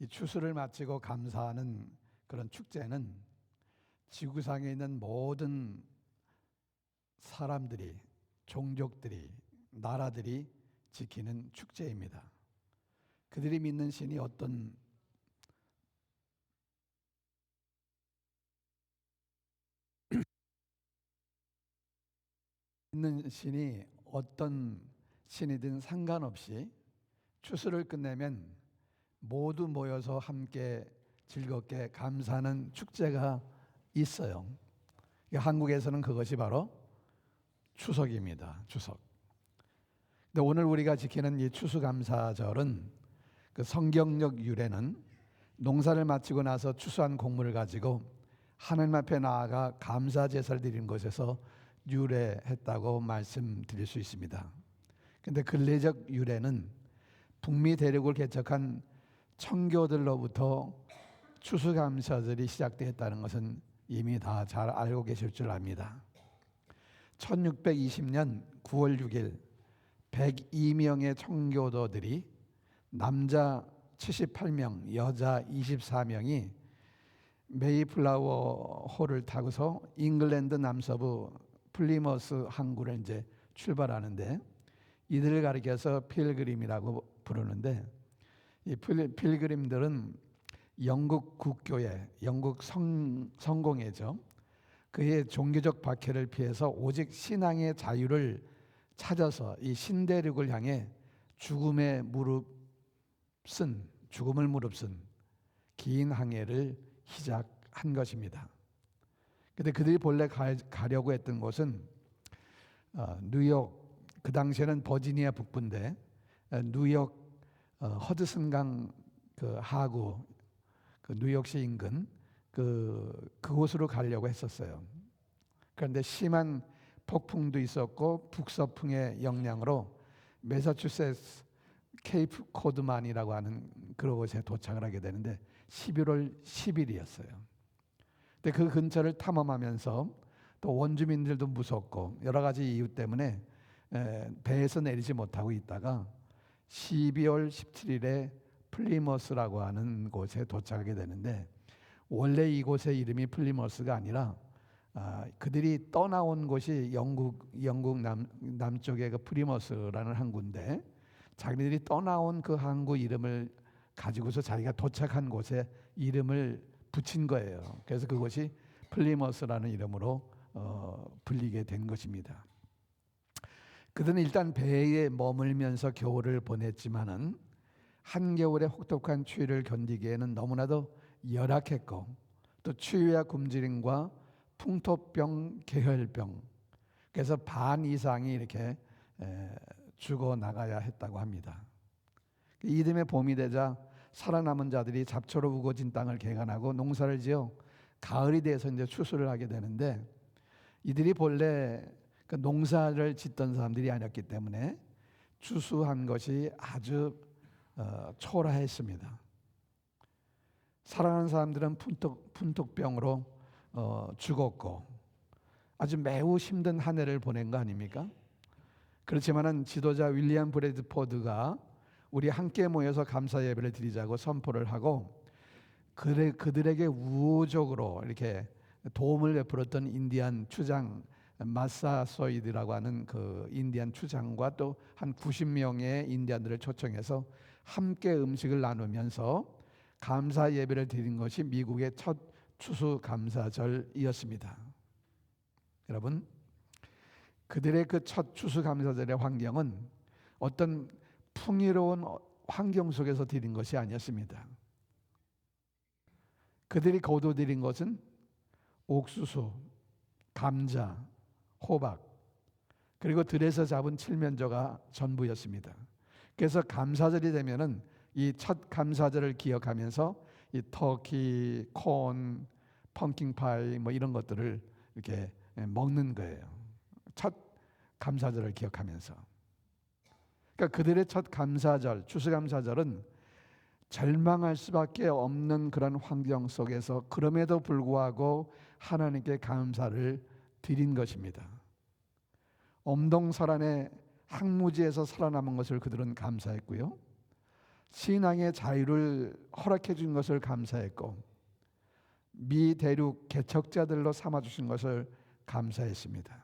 이 추수를 마치고 감사하는 그런 축제는 지구상에 있는 모든 사람들이, 종족들이, 나라들이 지키는 축제입니다. 그들이 믿는 신이 어떤 신이든 상관없이 추수를 끝내면 모두 모여서 함께 즐겁게 감사하는 축제가 있어요. 한국에서는 그것이 바로 추석입니다. 추석. 근데 오늘 우리가 지키는 이 추수감사절은 그 성경적 유래는 농사를 마치고 나서 추수한 곡물을 가지고 하나님 앞에 나아가 감사 제사를 드리는 것에서 유래했다고 말씀드릴 수 있습니다. 근데 근래적 유래는 북미 대륙을 개척한 청교들로부터 추수감사절이 시작되었다는 것은 이미 다 잘 알고 계실 줄 압니다. 1620년 9월 6일 102명의 청교도들이 남자 78명, 여자 24명이 메이플라워 호를 타고서 잉글랜드 남서부 플리머스 항구를 이제 출발하는데, 이들을 가리켜서 필그림이라고 부르는데, 이 필그림들은 영국 국교회, 영국 성공회죠. 그의 종교적 박해를 피해서 오직 신앙의 자유를 찾아서 이 신대륙을 향해 죽음을 무릅쓴 긴 항해를 시작한 것입니다. 그런데 그들이 본래 가려고 했던 곳은 뉴욕, 그 당시에는 버지니아 북부인데 뉴욕 허드슨강 그 하구, 그 뉴욕시 인근 그곳으로 가려고 했었어요. 그런데 심한 폭풍도 있었고 북서풍의 영향으로 매사추세츠 케이프 코드만이라고 하는 그곳에 도착을 하게 되는데 11월 10일이었어요. 근데 그 근처를 탐험하면서 또 원주민들도 무섭고 여러 가지 이유 때문에 배에서 내리지 못하고 있다가 12월 17일에 플리머스라고 하는 곳에 도착하게 되는데, 원래 이곳의 이름이 플리머스가 아니라 그들이 떠나온 곳이 영국 남쪽의 그 프리머스라는 항구인데, 자기들이 떠나온 그 항구 이름을 가지고서 자기가 도착한 곳에 이름을 붙인 거예요. 그래서 그것이 플리머스라는 이름으로 불리게 된 것입니다. 그들은 일단 배에 머물면서 겨울을 보냈지만은 한겨울의 혹독한 추위를 견디기에는 너무나도 열악했고, 또 추위와 굶주림과 풍토병, 계혈병, 그래서 반 이상이 이렇게 죽어 나가야 했다고 합니다. 이듬해 봄이 되자 살아남은 자들이 잡초로 우거진 땅을 개간하고 농사를 지어 가을이 돼서 이제 추수를 하게 되는데, 이들이 본래 그 농사를 짓던 사람들이 아니었기 때문에 추수한 것이 아주 초라했습니다. 살아난 사람들은 풍토병으로 죽었고 아주 매우 힘든 한 해를 보낸 거 아닙니까? 그렇지만은 지도자 윌리엄 브래드포드가 우리 함께 모여서 감사 예배를 드리자고 선포를 하고, 그들에게 우호적으로 이렇게 도움을 베풀었던 인디안 추장 마사소이드라고 하는 그 인디안 추장과 또 한 90명의 인디안들을 초청해서 함께 음식을 나누면서 감사 예배를 드린 것이 미국의 첫 추수 감사절이었습니다. 여러분, 그들의 그 첫 추수 감사절의 환경은 어떤 풍요로운 환경 속에서 드린 것이 아니었습니다. 그들이 거둬 드린 것은 옥수수, 감자, 호박, 그리고 들에서 잡은 칠면조가 전부였습니다. 그래서 감사절이 되면은 이 첫 감사절을 기억하면서 이 터키, 콘, 펌킨파이 뭐 이런 것들을 이렇게 먹는 거예요. 첫 감사절을 기억하면서. 그러니까 그들의 첫 감사절, 추수감사절은 절망할 수밖에 없는 그런 환경 속에서 그럼에도 불구하고 하나님께 감사를 드린 것입니다. 엄동설안의 항무지에서 살아남은 것을 그들은 감사했고요, 신앙의 자유를 허락해 준 것을 감사했고 미 대륙 개척자들로 삼아 주신 것을 감사했습니다.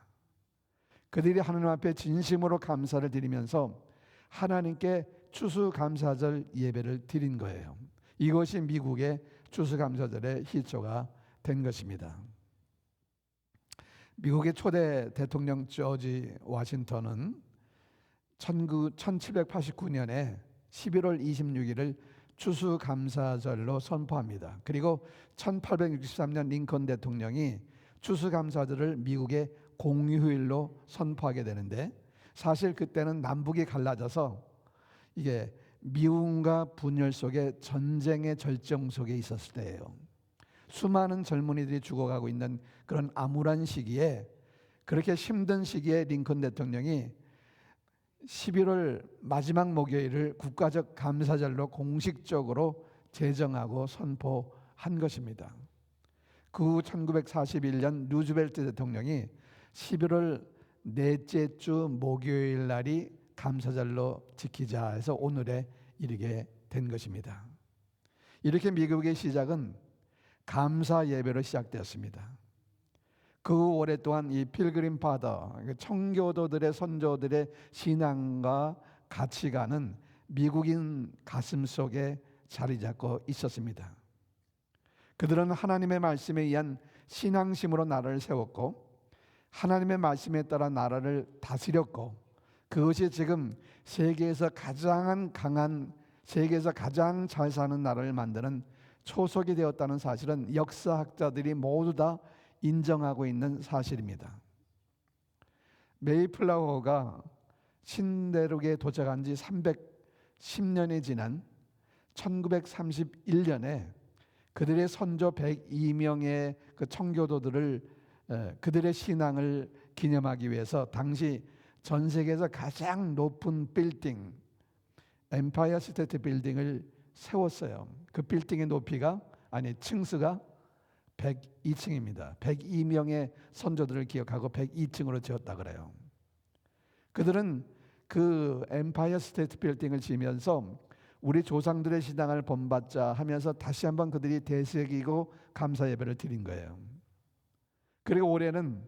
그들이 하나님 앞에 진심으로 감사를 드리면서 하나님께 추수감사절 예배를 드린 거예요. 이것이 미국의 추수감사절의 희초가 된 것입니다. 미국의 초대 대통령 조지 워싱턴은 1789년에 11월 26일을 추수감사절로 선포합니다. 그리고 1863년 링컨 대통령이 추수감사절을 미국의 공휴일로 선포하게 되는데, 사실 그때는 남북이 갈라져서 이게 미움과 분열 속에 전쟁의 절정 속에 있었을 때예요. 수많은 젊은이들이 죽어가고 있는 그런 암울한 시기에, 그렇게 힘든 시기에 링컨 대통령이 11월 마지막 목요일을 국가적 감사절로 공식적으로 제정하고 선포한 것입니다. 그 후 1941년 루즈벨트 대통령이 11월 넷째 주 목요일 날이 감사절로 지키자 해서 오늘에 이르게 된 것입니다. 이렇게 미국의 시작은 감사 예배로 시작되었습니다. 그 오랫동안 이 필그림 파더, 청교도들의 선조들의 신앙과 가치관은 미국인 가슴 속에 자리 잡고 있었습니다. 그들은 하나님의 말씀에 의한 신앙심으로 나라를 세웠고 하나님의 말씀에 따라 나라를 다스렸고, 그것이 지금 세계에서 가장 강한, 세계에서 가장 잘 사는 나라를 만드는 초석이 되었다는 사실은 역사학자들이 모두 다 인정하고 있는 사실입니다. 메이플라워가 신대륙에 도착한 지 310년이 지난 1931년에 그들의 선조 102명의 그 청교도들을 그들의 신앙을 기념하기 위해서 당시 전 세계에서 가장 높은 빌딩, 엠파이어 스테이트 빌딩을 세웠어요. 그 빌딩의 높이가, 아니 층수가 102층입니다. 102명의 선조들을 기억하고 102층으로 지었다 그래요. 그들은 그 엠파이어 스테이트 빌딩을 지으면서 우리 조상들의 신앙을 본받자 하면서 다시 한번 그들이 되새기고 감사 예배를 드린 거예요. 그리고 올해는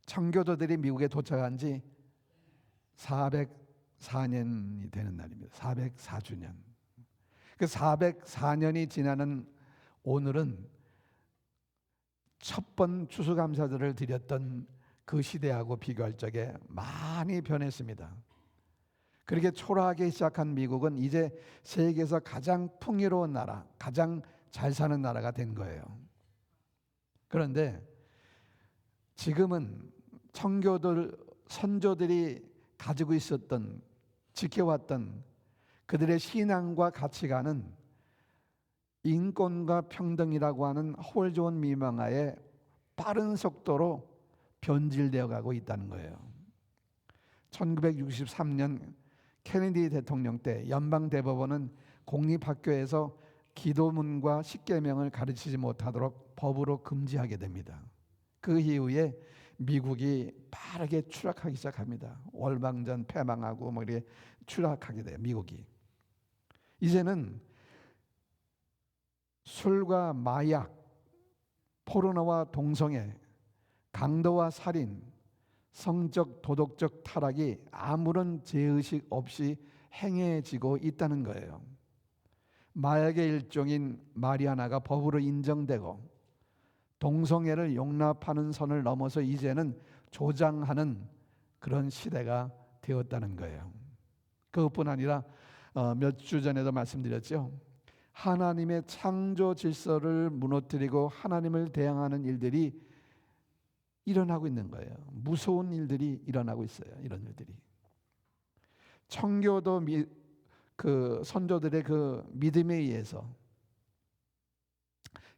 청교도들이 미국에 도착한 지 404년이 되는 날입니다. 404주년. 그 404년이 지나는 오늘은 첫 번 추수감사절을 드렸던 그 시대하고 비교할 적에 많이 변했습니다. 그렇게 초라하게 시작한 미국은 이제 세계에서 가장 풍요로운 나라, 가장 잘 사는 나라가 된 거예요. 그런데 지금은 청교도 선조들이 가지고 있었던, 지켜왔던 그들의 신앙과 가치관은 인권과 평등이라고 하는 홀 좋은 미망하에 빠른 속도로 변질되어 가고 있다는 거예요. 1963년 케네디 대통령 때 연방 대법원은 공립학교에서 기도문과 십계명을 가르치지 못하도록 법으로 금지하게 됩니다. 그 이후에 미국이 빠르게 추락하기 시작합니다. 월방전 패망하고 뭐 이렇게 추락하게 돼요. 미국이 이제는 술과 마약, 포르노와 동성애, 강도와 살인, 성적 도덕적 타락이 아무런 죄의식 없이 행해지고 있다는 거예요. 마약의 일종인 마리아나가 법으로 인정되고 동성애를 용납하는 선을 넘어서 이제는 조장하는 그런 시대가 되었다는 거예요. 그것뿐 아니라 몇 주 전에도 말씀드렸죠. 하나님의 창조 질서를 무너뜨리고 하나님을 대항하는 일들이 일어나고 있는 거예요. 무서운 일들이 일어나고 있어요. 이런 일들이. 청교도 그 선조들의 그 믿음에 의해서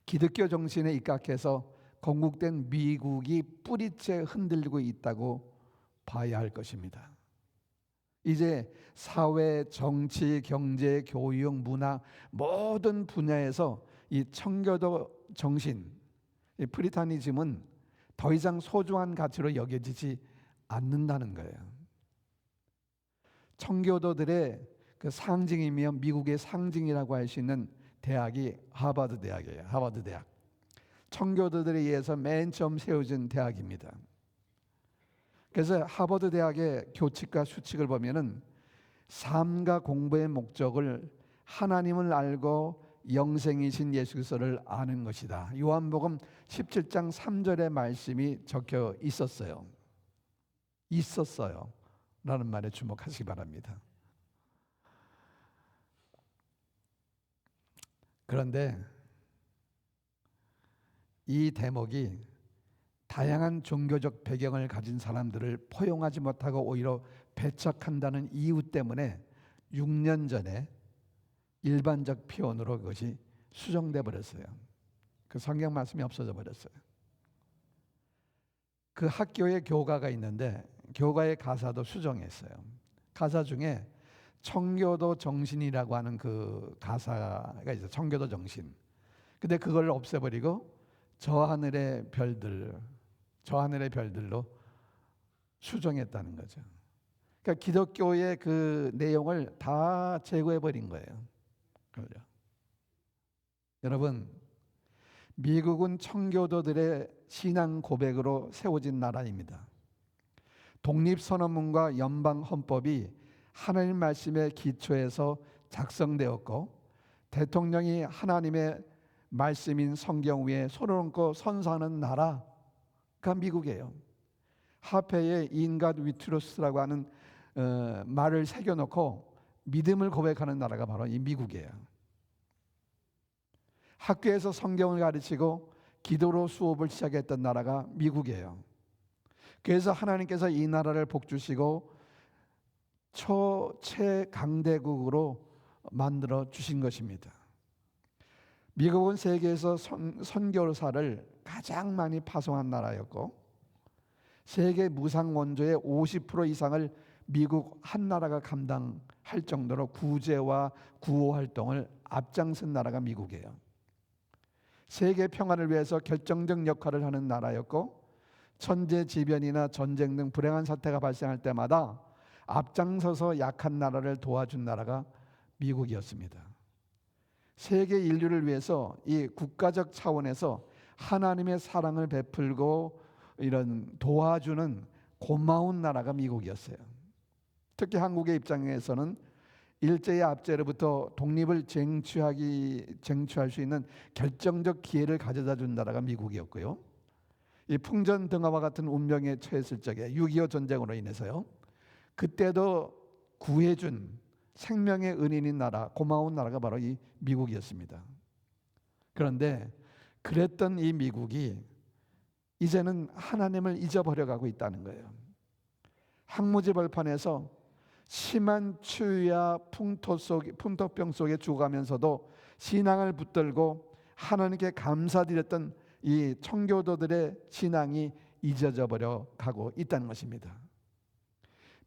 기독교 정신에 입각해서 건국된 미국이 뿌리째 흔들리고 있다고 봐야 할 것입니다. 이제 사회, 정치, 경제, 교육, 문화 모든 분야에서 이 청교도 정신, 이 프리타니즘은 더 이상 소중한 가치로 여겨지지 않는다는 거예요. 청교도들의 그 상징이며 미국의 상징이라고 할 수 있는 대학이 하버드 대학이에요. 하버드 대학. 청교도들에 의해서 맨 처음 세워진 대학입니다. 그래서 하버드 대학의 교칙과 수칙을 보면은 삶과 공부의 목적을 하나님을 알고 영생이신 예수 그리스도를 아는 것이다. 요한복음 17장 3절의 말씀이 적혀 있었어요. 있었어요. 라는 말에 주목하시기 바랍니다. 그런데 이 대목이 다양한 종교적 배경을 가진 사람들을 포용하지 못하고 오히려 배척한다는 이유 때문에 6년 전에 일반적 표현으로 그것이 수정돼 버렸어요. 그 성경 말씀이 없어져 버렸어요. 그 학교에 교가가 있는데 교가의 가사도 수정했어요. 가사 중에 청교도 정신이라고 하는 그 가사가 있어요. 청교도 정신. 근데 그걸 없애버리고 저 하늘의 별들로 수정했다는 거죠. 그러니까 기독교의 그 내용을 다 제거해버린 거예요. 그렇죠? 여러분, 미국은 청교도들의 신앙 고백으로 세워진 나라입니다. 독립선언문과 연방헌법이 하나님 말씀의 기초에서 작성되었고 대통령이 하나님의 말씀인 성경 위에 손을 얹고 선서하는 나라가 미국이에요. 화폐에 인갓 위트루스라고 하는 말을 새겨놓고 믿음을 고백하는 나라가 바로 이 미국이에요. 학교에서 성경을 가르치고 기도로 수업을 시작했던 나라가 미국이에요. 그래서 하나님께서 이 나라를 복주시고 최강대국으로 만들어 주신 것입니다. 미국은 세계에서 선교사를 가장 많이 파송한 나라였고 세계 무상 원조의 50% 이상을 미국 한 나라가 감당할 정도로 구제와 구호 활동을 앞장선 나라가 미국이에요. 세계 평화를 위해서 결정적 역할을 하는 나라였고 천재지변이나 전쟁 등 불행한 사태가 발생할 때마다 앞장서서 약한 나라를 도와준 나라가 미국이었습니다. 세계 인류를 위해서 이 국가적 차원에서 하나님의 사랑을 베풀고 이런 도와주는 고마운 나라가 미국이었어요. 특히 한국의 입장에서는 일제의 압제로부터 독립을 쟁취할 수 있는 결정적 기회를 가져다 준 나라가 미국이었고요. 이 풍전등화와 같은 운명에 처했을 적에 6.25 전쟁으로 인해서요. 그때도 구해준 생명의 은인인 나라, 고마운 나라가 바로 이 미국이었습니다. 그런데 그랬던 이 미국이 이제는 하나님을 잊어버려가고 있다는 거예요. 항무지 벌판에서 심한 추위와 풍토병 속에 죽어가면서도 신앙을 붙들고 하나님께 감사드렸던 이 청교도들의 신앙이 잊어져 버려 가고 있다는 것입니다.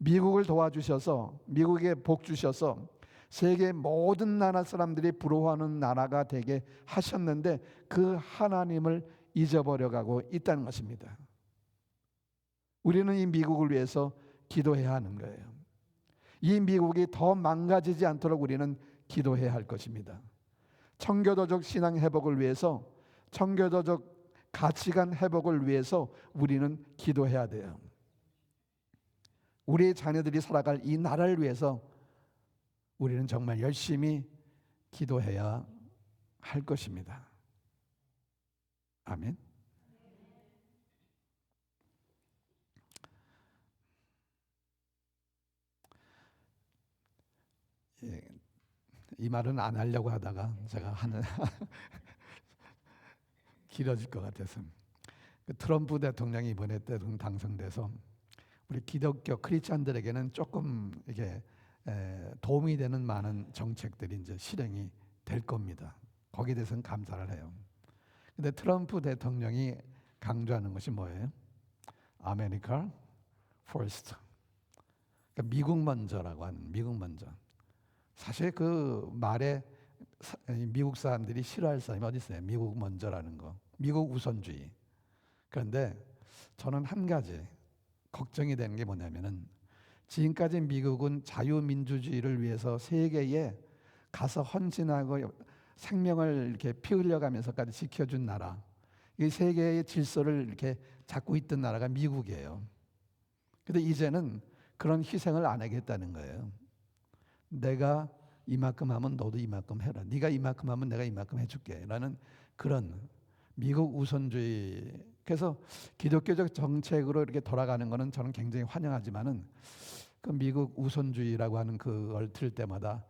미국을 도와주셔서 미국에 복 주셔서 세계 모든 나라 사람들이 부러워하는 나라가 되게 하셨는데 그 하나님을 잊어버려 가고 있다는 것입니다. 우리는 이 미국을 위해서 기도해야 하는 거예요. 이 미국이 더 망가지지 않도록 우리는 기도해야 할 것입니다. 청교도적 신앙 회복을 위해서, 청교도적 가치관 회복을 위해서 우리는 기도해야 돼요. 우리의 자녀들이 살아갈 이 나라를 위해서 우리는 정말 열심히 기도해야 할 것입니다. 아멘. 예, 이 말은 안 하려고 하다가 제가 하는 길어질 것 같아서 트럼프 대통령이 이번에 대통령 당선돼서 우리 기독교 크리스찬들에게는 조금 이게 도움이 되는 많은 정책들이 이제 실행이 될 겁니다. 거기에 대해서는 감사를 해요. 근데 트럼프 대통령이 강조하는 것이 뭐예요? 아메리카 퍼스트. 그러니까 미국 먼저라고 하는 미국 먼저. 사실 그 말에 미국 사람들이 싫어할 사람이 어디 있어요? 미국 먼저라는 거. 미국 우선주의. 그런데 저는 한 가지 걱정이 되는 게 뭐냐면은 지금까지 미국은 자유민주주의를 위해서 세계에 가서 헌신하고 생명을 이렇게 피 흘려가면서까지 지켜준 나라, 이 세계의 질서를 이렇게 잡고 있던 나라가 미국이에요. 근데 이제는 그런 희생을 안 하겠다는 거예요. 내가 이만큼 하면 너도 이만큼 해라. 네가 이만큼 하면 내가 이만큼 해줄게 라는 그런 미국 우선주의. 그래서 기독교적 정책으로 이렇게 돌아가는 거는 저는 굉장히 환영하지만은 그 미국 우선주의라고 하는 그걸 들을 때마다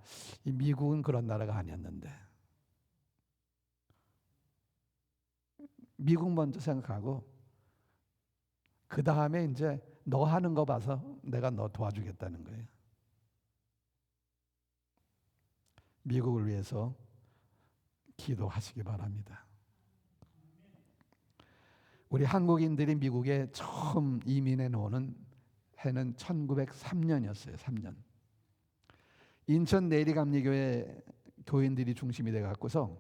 이 미국은 그런 나라가 아니었는데, 미국 먼저 생각하고 그 다음에 이제 너 하는 거 봐서 내가 너 도와주겠다는 거예요. 미국을 위해서 기도하시기 바랍니다. 우리 한국인들이 미국에 처음 이민해 놓은 해는 1903년이었어요. 3년. 인천 내리감리교회 교인들이 중심이 돼 갖고서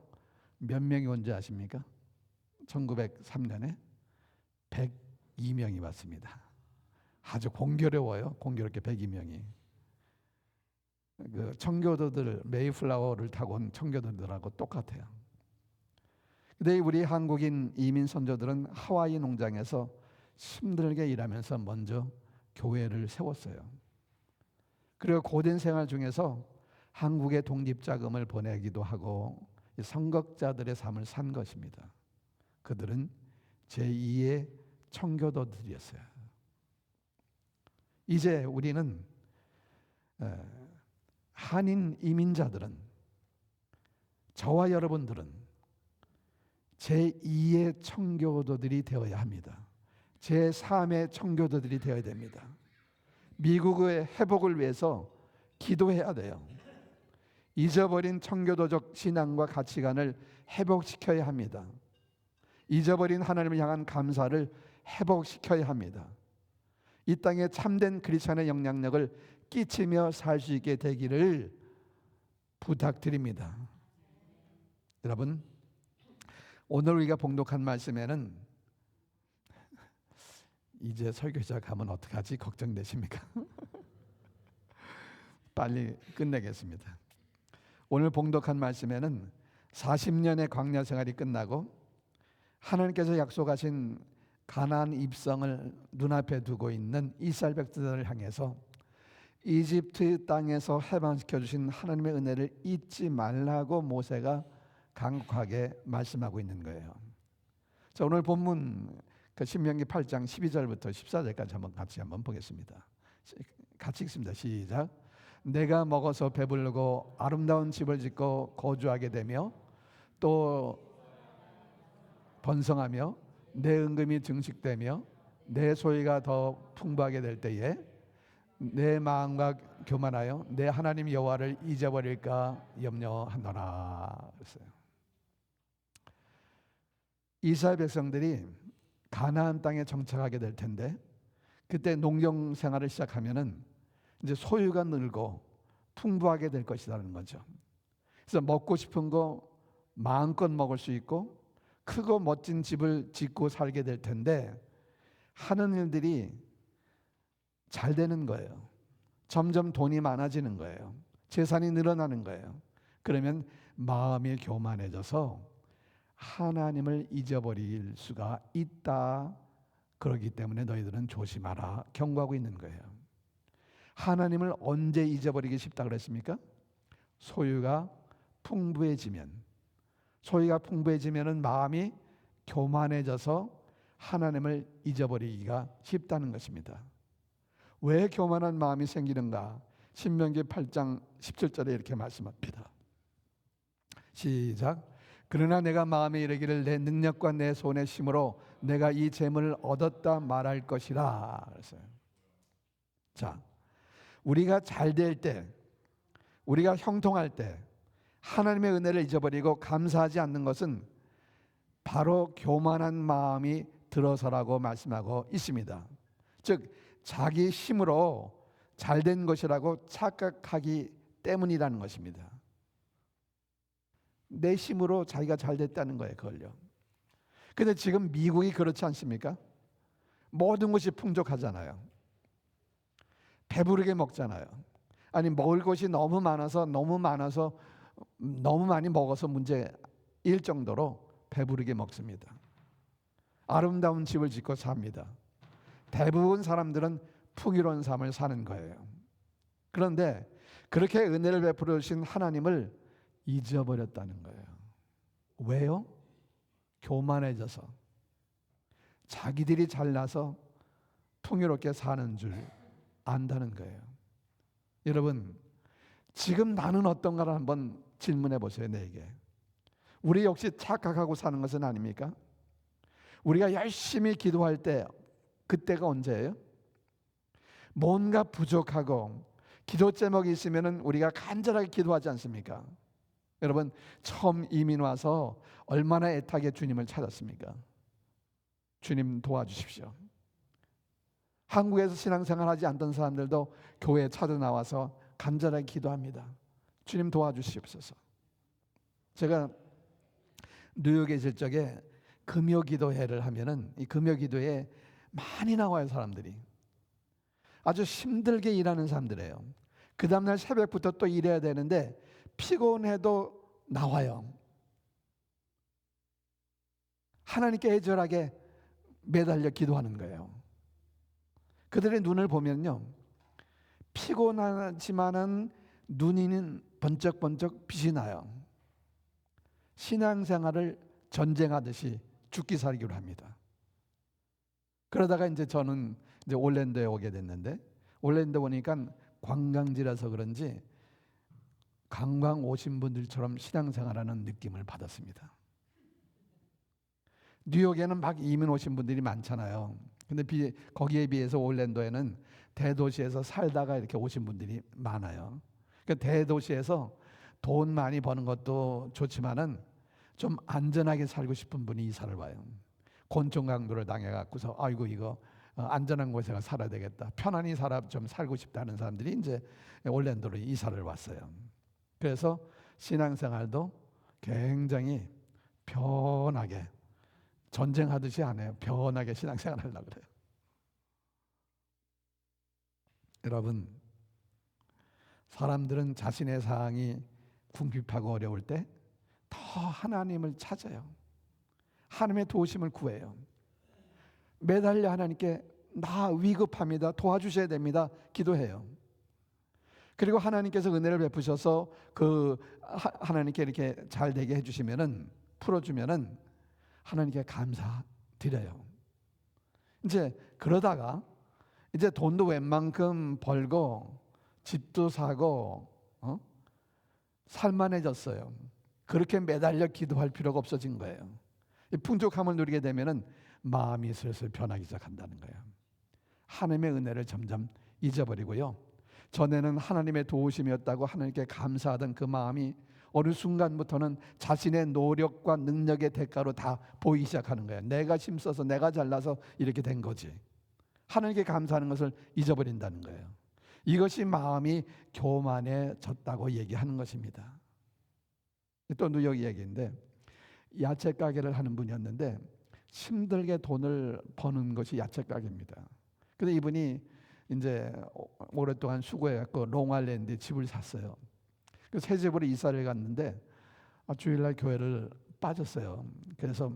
몇 명이 온지 아십니까? 1903년에 102명이 왔습니다. 아주 공교로워요. 공교롭게 102명이. 그 청교도들, 메이플라워를 타고 온 청교도들하고 똑같아요. 근데 우리 한국인 이민 선조들은 하와이 농장에서 힘들게 일하면서 먼저 교회를 세웠어요. 그리고 고된 생활 중에서 한국의 독립자금을 보내기도 하고 선각자들의 삶을 산 것입니다. 그들은 제2의 청교도들이었어요. 이제 우리는 한인 이민자들은, 저와 여러분들은 제2의 청교도들이 되어야 합니다. 제3의 청교도들이 되어야 됩니다. 미국의 회복을 위해서 기도해야 돼요. 잊어버린 청교도적 신앙과 가치관을 회복시켜야 합니다. 잊어버린 하나님을 향한 감사를 회복시켜야 합니다. 이 땅에 참된 크리스천의 영향력을 끼치며 살 수 있게 되기를 부탁드립니다. 여러분, 오늘 우리가 봉독한 말씀에는 이제 설교 시작하면 어떡하지 걱정되십니까? 빨리 끝내겠습니다. 오늘 봉독한 말씀에는 40년의 광야 생활이 끝나고 하나님께서 약속하신 가나안 입성을 눈앞에 두고 있는 이스라엘 백성들을 향해서 이집트 땅에서 해방시켜 주신 하나님의 은혜를 잊지 말라고 모세가 강력하게 말씀하고 있는 거예요. 자, 오늘 본문 그 신명기 8장 12절부터 14절까지 같이 한번 보겠습니다. 같이 읽습니다. 시작. 내가 먹어서 배부르고 아름다운 집을 짓고 거주하게 되며 또 번성하며 내 은금이 증식되며 내 소유가 더 풍부하게 될 때에 내 마음과 교만하여 내 하나님 여호와를 잊어버릴까 염려하노라. 그랬어요. 이스라엘 백성들이 가나안 땅에 정착하게 될 텐데, 그때 농경 생활을 시작하면은 이제 소유가 늘고 풍부하게 될 것이라는 거죠. 그래서 먹고 싶은 거 마음껏 먹을 수 있고 크고 멋진 집을 짓고 살게 될 텐데, 하는 일들이 잘 되는 거예요. 점점 돈이 많아지는 거예요. 재산이 늘어나는 거예요. 그러면 마음이 교만해져서 하나님을 잊어버릴 수가 있다. 그렇기 때문에 너희들은 조심하라 경고하고 있는 거예요. 하나님을 언제 잊어버리기 쉽다 그랬습니까? 소유가 풍부해지면, 소유가 풍부해지면은 마음이 교만해져서 하나님을 잊어버리기가 쉽다는 것입니다. 왜 교만한 마음이 생기는가? 신명기 8장 17절에 이렇게 말씀합니다. 시작. 그러나 내가 마음에 이르기를 내 능력과 내 손의 힘으로 내가 이 재물을 얻었다 말할 것이라 그랬어요. 자, 우리가 잘 될 때, 우리가 형통할 때 하나님의 은혜를 잊어버리고 감사하지 않는 것은 바로 교만한 마음이 들어서라고 말씀하고 있습니다. 즉 자기 힘으로 잘된 것이라고 착각하기 때문이라는 것입니다. 내 힘으로 자기가 잘됐다는 거예요. 그걸요. 근데 지금 미국이 그렇지 않습니까? 모든 것이 풍족하잖아요. 배부르게 먹잖아요. 아니 먹을 것이 너무 많아서 너무 많이 먹어서 문제일 정도로 배부르게 먹습니다. 아름다운 집을 짓고 삽니다. 대부분 사람들은 풍요로운 삶을 사는 거예요. 그런데 그렇게 은혜를 베풀어 주신 하나님을 잊어버렸다는 거예요. 왜요? 교만해져서, 자기들이 잘나서 풍요롭게 사는 줄 안다는 거예요. 여러분, 지금 나는 어떤가를 한번 질문해 보세요. 내게. 우리 역시 착각하고 사는 것은 아닙니까? 우리가 열심히 기도할 때, 그때가 언제예요? 뭔가 부족하고 기도 제목이 있으면 우리가 간절하게 기도하지 않습니까? 여러분, 처음 이민 와서 얼마나 애타게 주님을 찾았습니까? 주님 도와주십시오. 한국에서 신앙생활 하지 않던 사람들도 교회에 찾아 나와서 간절하게 기도합니다. 주님 도와주시옵소서. 제가 뉴욕에 있을 적에 금요기도회를 하면은 이 금요기도회에 많이 나와요. 사람들이 아주 힘들게 일하는 사람들이에요. 그 다음날 새벽부터 또 일해야 되는데 피곤해도 나와요. 하나님께 애절하게 매달려 기도하는 거예요. 그들의 눈을 보면요, 피곤하지만은 눈이는 번쩍번쩍 빛이 나요. 신앙생활을 전쟁하듯이 죽기 살기로 합니다. 그러다가 이제 저는 이제 올랜도에 오게 됐는데, 올랜도 오니까 관광지라서 그런지 관광 오신 분들처럼 신앙생활하는 느낌을 받았습니다. 뉴욕에는 막 이민 오신 분들이 많잖아요. 근데 거기에 비해서 올랜도에는 대도시에서 살다가 이렇게 오신 분들이 많아요. 그러니까 대도시에서 돈 많이 버는 것도 좋지만은 좀 안전하게 살고 싶은 분이 이사를 와요. 곤충 강도를 당해갖고서 아이고 이거 안전한 곳에 살아야 되겠다, 편안히 좀 살고 싶다는 사람들이 이제 올랜도로 이사를 왔어요. 그래서 신앙생활도 굉장히 편하게, 전쟁하듯이 안 해요. 편하게 신앙생활 하려고 그래요. 여러분, 사람들은 자신의 상황이 궁핍하고 어려울 때 더 하나님을 찾아요. 하나님의 도우심을 구해요. 매달려 하나님께 나 위급합니다, 도와주셔야 됩니다, 기도해요. 그리고 하나님께서 은혜를 베푸셔서 하나님께 이렇게 잘 되게 해주시면은, 풀어주면은 하나님께 감사드려요. 이제 그러다가 이제 돈도 웬만큼 벌고 집도 사고 살만해졌어요. 그렇게 매달려 기도할 필요가 없어진 거예요. 이 풍족함을 누리게 되면은 마음이 슬슬 변하기 시작한다는 거예요. 하나님의 은혜를 점점 잊어버리고요, 전에는 하나님의 도우심이었다고 하나님께 감사하던 그 마음이 어느 순간부터는 자신의 노력과 능력의 대가로 다 보이기 시작하는 거예요. 내가 힘써서 내가 잘나서 이렇게 된 거지. 하나님께 감사하는 것을 잊어버린다는 거예요. 이것이 마음이 교만해졌다고 얘기하는 것입니다. 또 뉴욕 얘기인데, 야채 가게를 하는 분이었는데 힘들게 돈을 버는 것이 야채 가게입니다. 근데 이분이 이제 오랫동안 수고해갖고 롱아일랜드에 집을 샀어요. 그 새 집으로 이사를 갔는데 주일날 교회를 빠졌어요. 그래서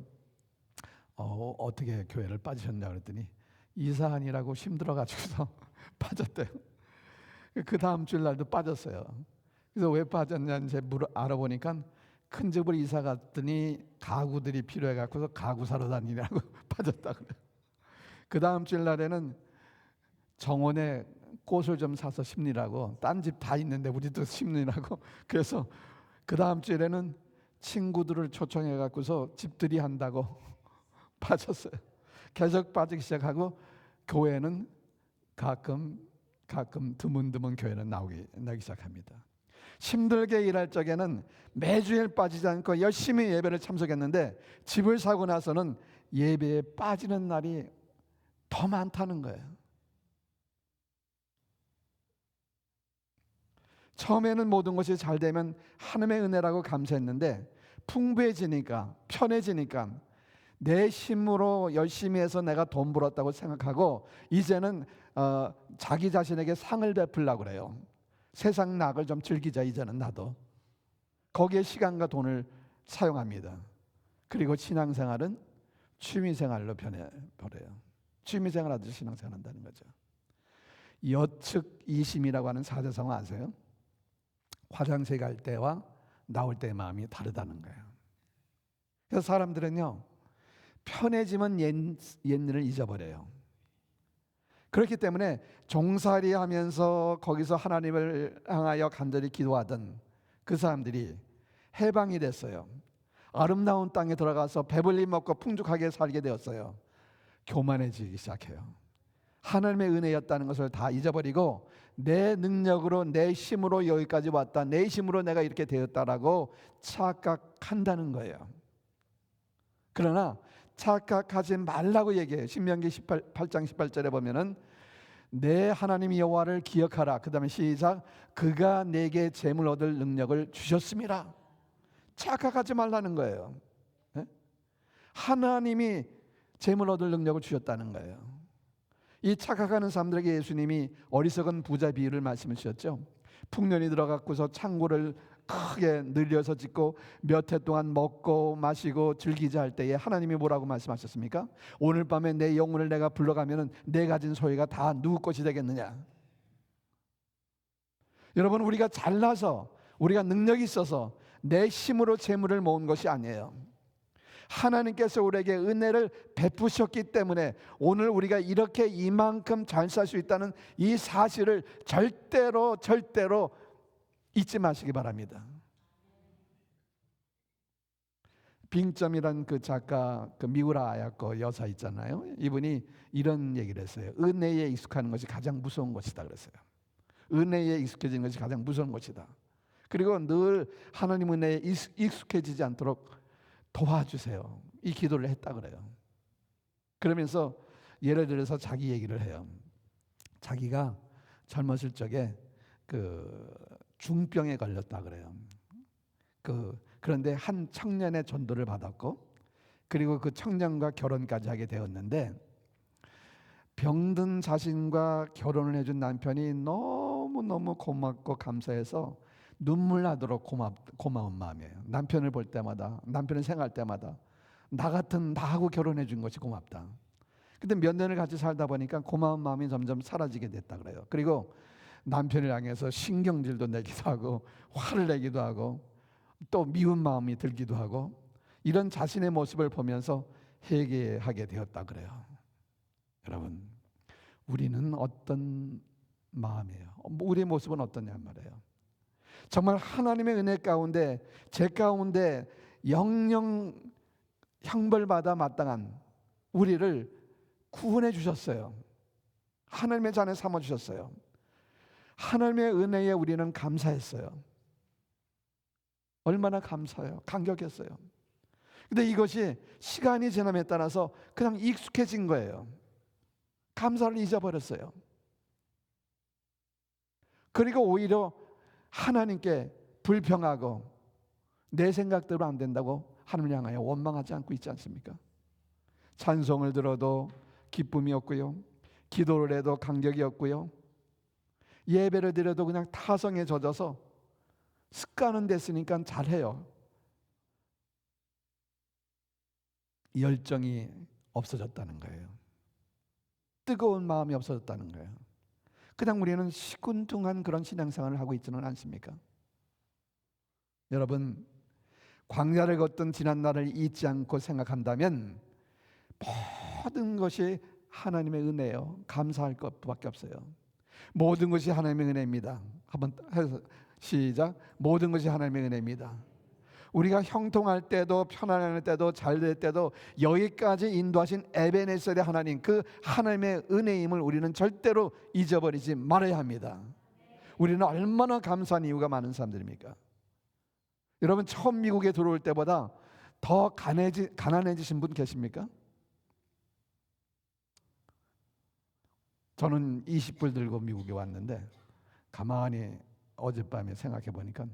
어떻게 교회를 빠지셨냐 그랬더니 이사하느라고 힘들어가지고서 빠졌대요. 그 다음 주일날도 빠졌어요. 그래서 왜 빠졌냐는지 알아보니까 큰 집으로 이사 갔더니 가구들이 필요해갖고서 가구 사러 다니라고 빠졌다 그래요. 그 다음 주일날에는 정원에 꽃을 좀 사서 심으라고, 딴 집 다 있는데 우리도 심으라고, 그래서 그 다음 주일에는 친구들을 초청해 갖고서 집들이 한다고 빠졌어요. 계속 빠지기 시작하고 교회는 가끔 드문드문 교회는 나기 시작합니다. 힘들게 일할 적에는 매주일 빠지지 않고 열심히 예배를 참석했는데 집을 사고 나서는 예배에 빠지는 날이 더 많다는 거예요. 처음에는 모든 것이 잘 되면 하나님의 은혜라고 감사했는데 풍부해지니까, 편해지니까 내 힘으로 열심히 해서 내가 돈 벌었다고 생각하고 이제는 자기 자신에게 상을 베풀려고 그래요. 세상 낙을 좀 즐기자 이제는 나도. 거기에 시간과 돈을 사용합니다. 그리고 신앙생활은 취미생활로 변해버려요. 취미생활 하듯이 신앙생활 한다는 거죠. 여측 이심이라고 하는 사자성어 아세요? 화장실 갈 때와 나올 때의 마음이 다르다는 거예요. 그래서 사람들은요, 편해지면 옛일을 잊어버려요. 그렇기 때문에 종살이 하면서 거기서 하나님을 향하여 간절히 기도하던 그 사람들이 해방이 됐어요. 아름다운 땅에 들어가서 배불리 먹고 풍족하게 살게 되었어요. 교만해지기 시작해요. 하나님의 은혜였다는 것을 다 잊어버리고 내 능력으로 내 힘으로 여기까지 왔다, 내 힘으로 내가 이렇게 되었다라고 착각한다는 거예요. 그러나 착각하지 말라고 얘기해요. 신명기 8장 18절에 보면은 내 하나님 여호와를 기억하라. 그 다음에 시작. 그가 내게 재물 얻을 능력을 주셨습니다. 착각하지 말라는 거예요. 하나님이 재물 얻을 능력을 주셨다는 거예요. 이 착각하는 사람들에게 예수님이 어리석은 부자 비유를 말씀해 주셨죠. 풍년이 들어갔고서 창고를 크게 늘려서 짓고 몇 해 동안 먹고 마시고 즐기자 할 때에 하나님이 뭐라고 말씀하셨습니까? 오늘 밤에 내 영혼을 내가 불러가면은 내 가진 소유가 다 누구 것이 되겠느냐? 여러분, 우리가 잘나서 우리가 능력이 있어서 내 힘으로 재물을 모은 것이 아니에요. 하나님께서 우리에게 은혜를 베푸셨기 때문에 오늘 우리가 이렇게 이만큼 잘 살 수 있다는 이 사실을 절대로 잊지 마시기 바랍니다. 빙점이란 그 작가, 그 미우라 아야코 여사 있잖아요. 이분이 이런 얘기를 했어요. 은혜에 익숙하는 것이 가장 무서운 것이다 그랬어요. 은혜에 익숙해지는 것이 가장 무서운 것이다. 그리고 늘 하나님 은혜에 익숙해지지 않도록 도와주세요. 이 기도를 했다 그래요. 그러면서 예를 들어서 자기 얘기를 해요. 자기가 젊었을 적에 그 중병에 걸렸다 그래요. 그런데 한 청년의 전도를 받았고, 그리고 그 청년과 결혼까지 하게 되었는데, 병든 자신과 결혼을 해준 남편이 너무너무 고맙고 감사해서 눈물 나도록 고마운 마음이에요. 남편을 볼 때마다, 남편을 생각할 때마다 나하고 결혼해 준 것이 고맙다. 근데 몇 년을 같이 살다 보니까 고마운 마음이 점점 사라지게 됐다 그래요. 그리고 남편을 향해서 신경질도 내기도 하고 화를 내기도 하고 또 미운 마음이 들기도 하고, 이런 자신의 모습을 보면서 회개하게 되었다 그래요. 여러분, 우리는 어떤 마음이에요? 우리의 모습은 어떠냐 말이에요. 정말 하나님의 은혜 가운데, 제 가운데 영영 형벌받아 마땅한 우리를 구원해 주셨어요. 하나님의 자녀 삼아 주셨어요. 하나님의 은혜에 우리는 감사했어요. 얼마나 감사해요. 감격했어요. 근데 이것이 시간이 지남에 따라서 그냥 익숙해진 거예요. 감사를 잊어버렸어요. 그리고 오히려 하나님께 불평하고 내 생각대로 안 된다고 하나님을 향하여 원망하지 않고 있지 않습니까? 찬송을 들어도 기쁨이 없고요, 기도를 해도 감격이 없고요, 예배를 드려도 그냥 타성에 젖어서 습관은 됐으니까 잘해요. 열정이 없어졌다는 거예요. 뜨거운 마음이 없어졌다는 거예요. 그냥 우리는 시큰둥한 그런 신앙생활을 하고 있지는 않습니까? 여러분, 광야를 걷던 지난날을 잊지 않고 생각한다면 모든 것이 하나님의 은혜예요. 감사할 것밖에 없어요. 모든 것이 하나님의 은혜입니다. 한번 해서 시작. 모든 것이 하나님의 은혜입니다. 우리가 형통할 때도 편안할 때도 잘 될 때도 여기까지 인도하신 에베네셀의 하나님, 그 하나님의 은혜임을 우리는 절대로 잊어버리지 말아야 합니다. 우리는 얼마나 감사한 이유가 많은 사람들입니까? 여러분, 처음 미국에 들어올 때보다 더 가난해지신 분 계십니까? 저는 20불 들고 미국에 왔는데 가만히 어젯밤에 생각해 보니까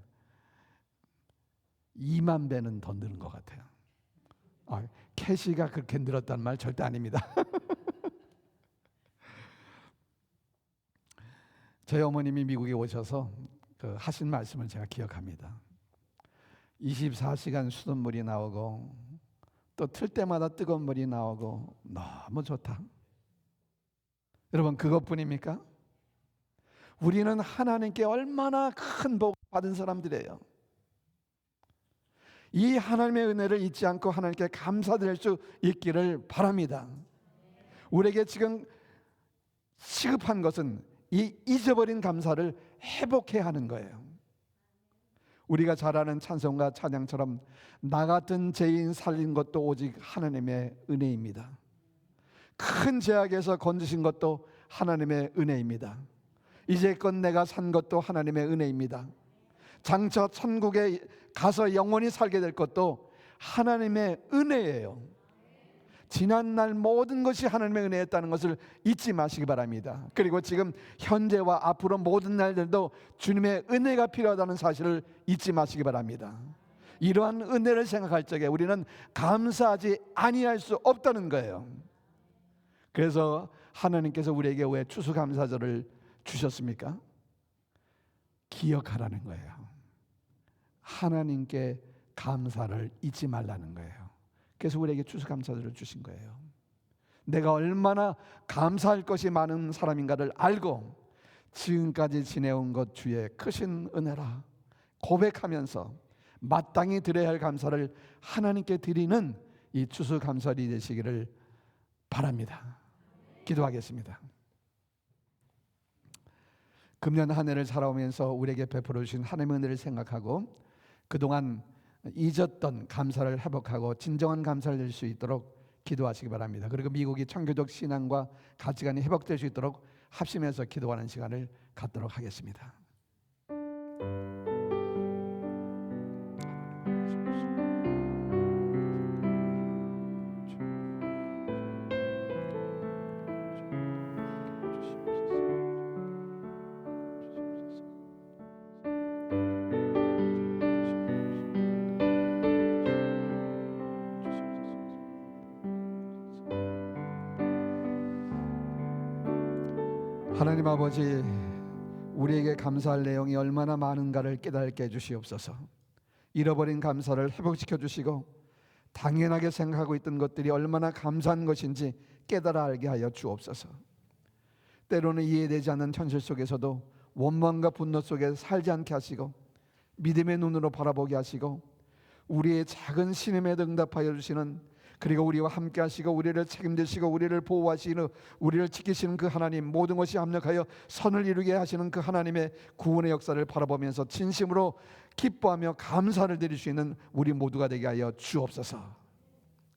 2만 배는 더 늘은 것 같아요. 캐시가 그렇게 늘었단 말 절대 아닙니다. 저희 어머님이 미국에 오셔서 하신 말씀을 제가 기억합니다. 24시간 수돗물이 나오고 또 틀 때마다 뜨거운 물이 나오고 너무 좋다. 여러분, 그것뿐입니까? 우리는 하나님께 얼마나 큰 복 받은 사람들이에요. 이 하나님의 은혜를 잊지 않고 하나님께 감사드릴 수 있기를 바랍니다. 우리에게 지금 시급한 것은 이 잊어버린 감사를 회복해야 하는 거예요. 우리가 잘 아는 찬송가 찬양처럼 나 같은 죄인 살린 것도 오직 하나님의 은혜입니다. 큰 죄악에서 건지신 것도 하나님의 은혜입니다. 이제껏 내가 산 것도 하나님의 은혜입니다. 장차 천국에 가서 영원히 살게 될 것도 하나님의 은혜예요. 지난날 모든 것이 하나님의 은혜였다는 것을 잊지 마시기 바랍니다. 그리고 지금 현재와 앞으로 모든 날들도 주님의 은혜가 필요하다는 사실을 잊지 마시기 바랍니다. 이러한 은혜를 생각할 적에 우리는 감사하지 아니할 수 없다는 거예요. 그래서 하나님께서 우리에게 왜 추수감사절을 주셨습니까? 기억하라는 거예요. 하나님께 감사를 잊지 말라는 거예요. 그래서 우리에게 추수감사절을 주신 거예요. 내가 얼마나 감사할 것이 많은 사람인가를 알고 지금까지 지내온 것 주의 크신 은혜라 고백하면서 마땅히 드려야 할 감사를 하나님께 드리는 이 추수감사절이 되시기를 바랍니다. 기도하겠습니다. 금년 한 해를 살아오면서 우리에게 베풀어 주신 하나님의 은혜를 생각하고 그동안 잊었던 감사를 회복하고 진정한 감사를 드릴 수 있도록 기도하시기 바랍니다. 그리고 미국이 청교적 신앙과 가치관이 회복될 수 있도록 합심해서 기도하는 시간을 갖도록 하겠습니다. 하나님 아버지, 우리에게 감사할 내용이 얼마나 많은가를 깨닫게 해주시옵소서. 잃어버린 감사를 회복시켜 주시고 당연하게 생각하고 있던 것들이 얼마나 감사한 것인지 깨달아 알게 하여 주옵소서. 때로는 이해되지 않는 현실 속에서도 원망과 분노 속에 살지 않게 하시고 믿음의 눈으로 바라보게 하시고 우리의 작은 신음에 응답하여 주시는, 그리고 우리와 함께 하시고 우리를 책임지시고 우리를 보호하시는, 우리를 지키시는 그 하나님, 모든 것이 합력하여 선을 이루게 하시는 그 하나님의 구원의 역사를 바라보면서 진심으로 기뻐하며 감사를 드릴 수 있는 우리 모두가 되게 하여 주옵소서.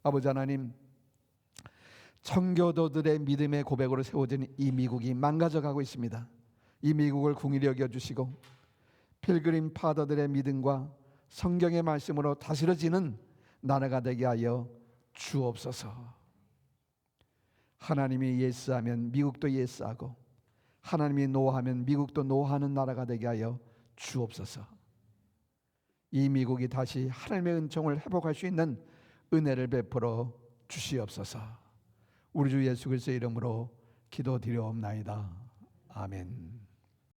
아버지 하나님, 청교도들의 믿음의 고백으로 세워진 이 미국이 망가져가고 있습니다. 이 미국을 긍휼히 여겨주시고 필그림 파더들의 믿음과 성경의 말씀으로 다스려지는 나라가 되게 하여 주옵소서. 하나님이 예스하면 미국도 예스하고 하나님이 노하면 미국도 노하는 나라가 되게 하여 주옵소서. 이 미국이 다시 하나님의 은총을 회복할 수 있는 은혜를 베풀어 주시옵소서. 우리 주 예수 그리스도의 이름으로 기도드리옵나이다. 아멘.